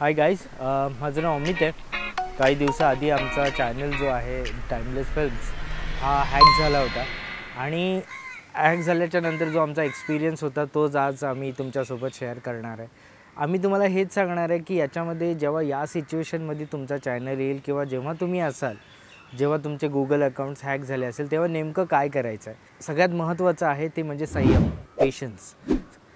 Hi guys, माझं नाव अमित आहे. काही दिवसाआधी आमचा चॅनल जो आहे टाइमलेस फिल्म्स हा हॅक झाला होता आणि हॅक झाल्याच्या नंतर जो आमचा एक्सपिरियन्स होता तोच आज आम्ही तुमच्यासोबत शेअर करणार आहे. आम्ही तुम्हाला हेच सांगणार आहे की याच्यामध्ये जेव्हा या सिच्युएशनमध्ये तुमचा चॅनल येईल किंवा जेव्हा तुम्ही असाल, जेव्हा तुमचे गुगल अकाउंट्स हॅक झाले असेल तेव्हा नेमकं काय करायचं आहे. सगळ्यात महत्त्वाचं आहे ते म्हणजे संयम, पेशन्स.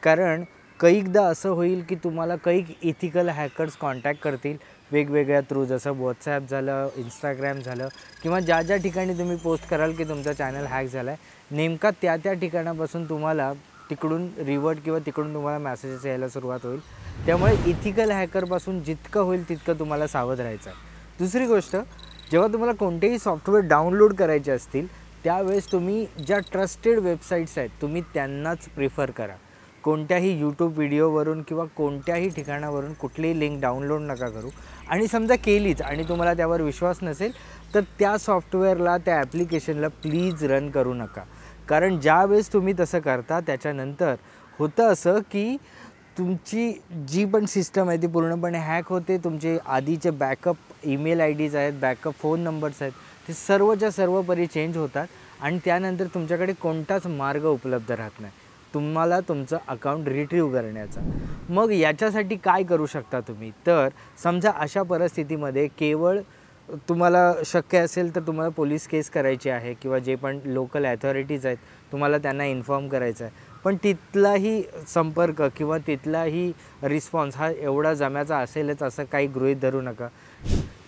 कारण कैकदा असं होईल की तुम्हाला कैक इथिकल हॅकर्स कॉन्टॅक्ट करतील वेगवेगळ्या थ्रू, जसं व्हॉट्सॲप झालं, इंस्टाग्राम झालं किंवा ज्या ज्या ठिकाणी तुम्ही पोस्ट कराल की तुमचा चॅनल हॅक झाला आहे, नेमका त्या त्या ठिकाणापासून तुम्हाला तिकडून रिवर्ट किंवा तिकडून तुम्हाला मेसेजेस यायला सुरुवात होईल. त्यामुळे इथिकल हॅकरपासून जितकं होईल तितकं तुम्हाला सावध राहायचं आहे. दुसरी गोष्ट, जेव्हा तुम्हाला कोणतेही सॉफ्टवेअर डाउनलोड करायचे असतील त्यावेळेस तुम्ही ज्या ट्रस्टेड वेबसाईट्स आहेत तुम्ही त्यांनाच प्रिफर करा. कोणत्याही यूट्यूब व्हिडिओवरून किंवा कोणत्याही ठिकाणावरून कुठलीही लिंक डाउनलोड नका करू. आणि समजा केलीच आणि तुम्हाला त्यावर विश्वास नसेल तर त्या सॉफ्टवेअरला, त्या ॲप्लिकेशनला प्लीज रन करू नका. कारण ज्यावेळेस तुम्ही तसं करता त्याच्यानंतर होतं असं की तुमची जी पण सिस्टम आहे ती पूर्णपणे हॅक होते. तुमचे आधीचे बॅकअप ईमेल IDs आहेत, बॅकअप फोन नंबर्स आहेत, ते सर्वच्या सर्व परी चेंज होतात आणि त्यानंतर तुमच्याकडे कोणताच मार्ग उपलब्ध राहत नाही तुम्हाला तुमचं अकाउंट रिट्रीव्ह करण्याचा. मग याच्यासाठी काय करू शकता तुम्ही? तर समजा अशा परिस्थितीमध्ये केवळ तुम्हाला शक्य असेल तर तुम्हाला पोलीस केस करायची आहे किंवा जे पण लोकल ॲथॉरिटीज आहेत तुम्हाला त्यांना इन्फॉर्म करायचं आहे. पण तिथलाही संपर्क किंवा तिथलाही रिस्पॉन्स हा एवढा जम्याचा असेलच असं काही गृहीत धरू नका.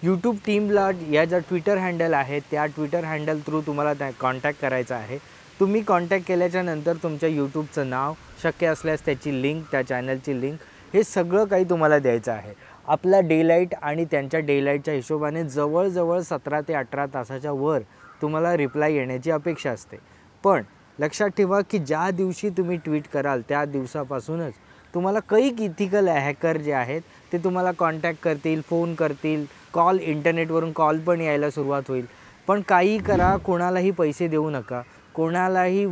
यूट्यूब टीमला या ज्या ट्विटर हँडल आहे त्या ट्विटर हँडल थ्रू तुम्हाला त्या कॉन्टॅक्ट करायचा आहे. तुम्ही कॉन्टॅक्ट केल्याच्या नंतर तुमच्या यूट्यूबचं नाव, शक्य असल्यास त्याची लिंक, त्या चॅनलची लिंक, हे सगळं काही तुम्हाला द्यायचं आहे. आपला डेलाईट आणि त्यांच्या डेलाईटच्या हिशोबाने जवळजवळ 17 ते 18 तासाच्या वर तुम्हाला रिप्लाय येण्याची अपेक्षा असते. पण लक्षात ठेवा की ज्या दिवशी तुम्ही ट्विट कराल त्या दिवसापासूनच तुम्हाला कैक इथिकल हॅकर जे आहेत ते तुम्हाला कॉन्टॅक्ट करतील, फोन करतील, कॉल, इंटरनेटवरून कॉल पण यायला सुरुवात होईल. पण काही करा, कोणालाही पैसे देऊ नका, कोणाचाही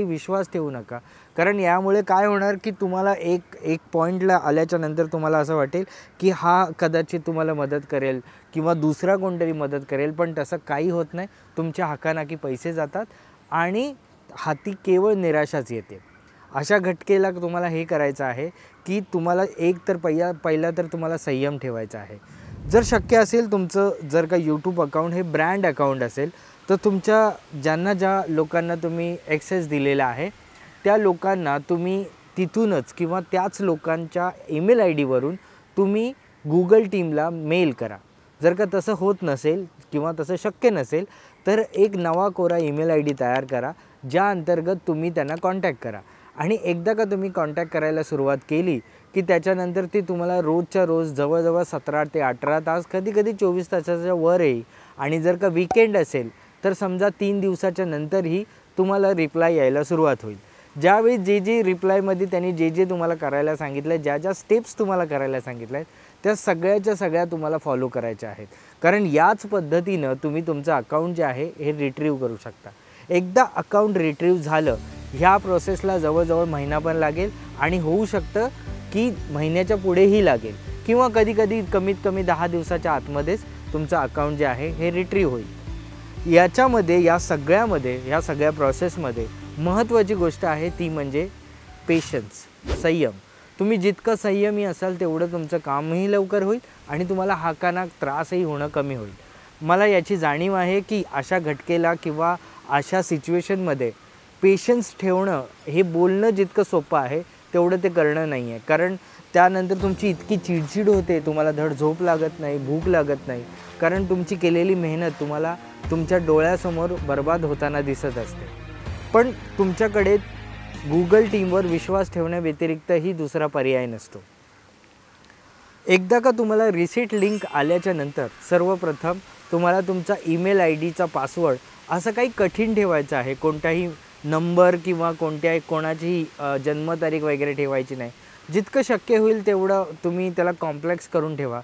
विश्वास ठेवू नका. कारण यामुळे काय होणार की तुम्हाला एक पॉईंटला आल्याच्या नंतर तुम्हाला असं वाटेल की हा कदाचित तुम्हाला मदत करेल किंवा दुसरा कोणतरी मदत करेल, पण तसं काही होत नाही. तुमच्या हाकानाकी पैसे जातात आणि हाती केवळ निराशाच येते. अशा घटकेला तुम्हाला हे करायचं आहे की तुम्हाला एक तर पहिला तर तुम्हाला संयम ठेवायचा आहे. जर शक्य असेल तुमचं जर का यूट्यूब अकाउंट हे ब्रँड अकाउंट असेल तर तुमच्या ज्या लोकांना तुम्ही ॲक्सेस दिलेला आहे त्या लोकांना तुम्ही तिथूनच किंवा त्याच लोकांच्या ईमेल IDवरून तुम्ही गुगल टीमला मेल करा. जर का तसं होत नसेल किंवा तसं शक्य नसेल तर एक नवा कोरा ईमेल ID तयार करा ज्या अंतर्गत तुम्ही त्यांना कॉन्टॅक्ट करा. आणि एकदा का तुम्ही कॉन्टॅक्ट करायला सुरुवात केली की त्याच्यानंतर ती तुम्हाला रोजच्या रोज जवळजवळ 17 ते 18 तास, कधीकधी 24 तासाच्या वर येईल. आणि जर का वीकेंड असेल तर समजा 3 दिवसाच्या नंतरही तुम्हाला रिप्लाय यायला सुरुवात होईल. ज्यावेळी जे रिप्लायमध्ये त्यांनी जे तुम्हाला करायला सांगितलं, ज्या स्टेप्स तुम्हाला करायला सांगितल्या आहेत त्या सगळ्याच्या सगळ्या तुम्हाला फॉलो करायच्या आहेत. कारण याच पद्धतीनं तुम्ही तुमचं अकाउंट जे आहे हे रिट्रीव्ह करू शकता. एकदा अकाउंट रिट्रीव्ह झालं, ह्या प्रोसेसला जवळजवळ महिना पण लागेल आणि होऊ शकतं की महिन्याच्या पुढेही लागेल किंवा कधीकधी कमीत कमी 10 दिवसाच्या आतमध्येच तुमचं अकाउंट जे आहे हे रिट्रीव्ह होईल. याच्यामध्ये या सगळ्या प्रोसेसमध्ये महत्त्वाची गोष्ट आहे ती म्हणजे पेशन्स, संयम. तुम्ही जितकं संयमी असाल तेवढं तुमचं कामही लवकर होईल आणि तुम्हाला हाकाना त्रासही होणं कमी होईल. मला याची जाणीव आहे की अशा घटकेला किंवा अशा सिच्युएशनमध्ये पेशन्स ठेवणं हे बोलणं जितकं सोपं आहे तेवढं ते करणं नाही आहे. कारण त्यानंतर तुमची इतकी चिडचिड होते, तुम्हाला धड झोप लागत नाही, भूक लागत नाही. कारण तुमची केलेली मेहनत तुम्हाला तुमच्या डोळ्यासमोर बर्बाद होताना दिसत असते. पण तुमच्याकडे गुगल टीमवर विश्वास ठेवण्याव्यतिरिक्तही दुसरा पर्याय नसतो. एकदा का तुम्हाला रिसीट लिंक आल्याच्या नंतर सर्वप्रथम तुम्हाला तुमचा ईमेल IDचा पासवर्ड असं काही कठीण ठेवायचं आहे. कोणताही नंबर किंवा कोणाचीही जन्मतारीख वगैरे ठेवायची नाही. जितकं शक्य होईल तेवढं तुम्ही त्याला कॉम्प्लेक्स करून ठेवा.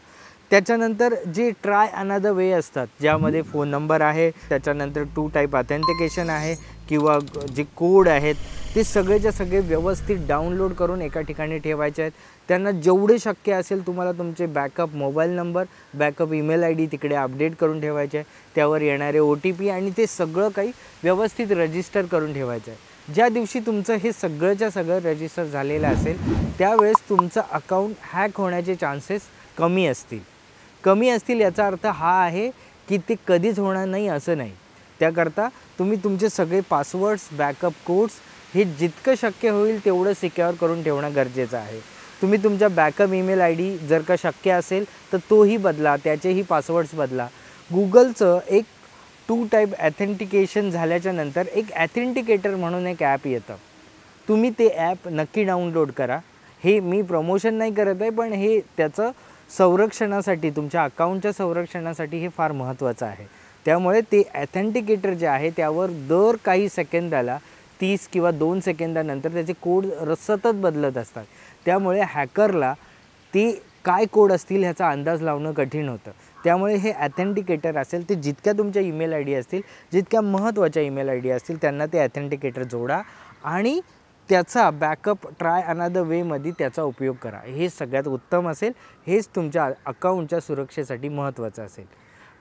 त्याच्यानंतर जे ट्राय अनदर वे असतात ज्यामध्ये फोन नंबर आहे, त्याच्यानंतर 2 टाईप ऑथेंटिकेशन आहे किंवा जे कोड आहेत ते सगळेच्या सगळे व्यवस्थित डाउनलोड करून एका ठिकाणी ठेवायचे आहेत. त्यांना जेवढे शक्य असेल तुम्हाला तुमचे backup mobile number, backup email I D तिकडे अपडेट करून ठेवायचे आहे. त्यावर येणारे OTP आणि ते सगळं काही व्यवस्थित रजिस्टर करून ठेवायचं आहे. ज्या दिवशी तुमचं हे सगळंच्या सगळं रजिस्टर झालेलं असेल त्यावेळेस तुमचं अकाउंट हॅक होण्याचे चान्सेस कमी असतील. याचा अर्थ हा आहे की ते कधीच होणार नाही असं नाही. त्याकरता तुम्ही तुमचे सगळे पासवर्ड्स, बॅकअप कोड्स हे जितकं शक्य होईल तेवढं सिक्युअर करून ठेवणं गरजेचं आहे. तुम्ही तुमचा बॅकअप ईमेल आय डी जर का शक्य असेल तर तोही बदला, त्याचेही पासवर्ड्स बदला. गुगलचं एक 2 टाईप ॲथेंटिकेशन झाल्याच्या नंतर एक ॲथेंटिकेटर म्हणून एक ॲप येतं. तुम्ही ते ॲप नक्की डाउनलोड करा. हे मी प्रमोशन नाही करत आहे, पण हे त्याचं संरक्षणासाठी, तुमच्या अकाउंटच्या संरक्षणासाठी हे फार महत्त्वाचं आहे. त्यामुळे ते ॲथेंटिकेटर जे आहे त्यावर दर काही सेकंदाला 30 किंवा 2 सेकंदानंतर त्याचे कोड सतत बदलत असतात. त्यामुळे हॅकरला ते काय कोड असतील ह्याचा अंदाज लावणं कठीण होतं. त्यामुळे हे ॲथेंटिकेटर असेल ते जितक्या तुमच्या ईमेल आय डी असतील, जितक्या महत्त्वाच्या ईमेल आय डी असतील त्यांना ते ॲथेंटिकेटर जोडा आणि त्याचा बॅकअप ट्राय अनदर वेमध्ये त्याचा उपयोग करा. हे सगळ्यात उत्तम असेल. हेच तुमच्या अकाउंटच्या सुरक्षेसाठी महत्त्वाचं असेल.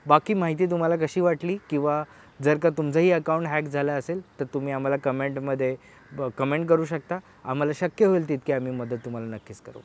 बाकी माहिती तुम्हाला कशी वाटली किंवा जर का तुमचंही अकाउंट हॅक झालं असेल तर तुम्ही आम्हाला कमेंट करू शकता. आम्हाला शक्य होईल तितकी आम्ही मदत तुम्हाला नक्कीच करू.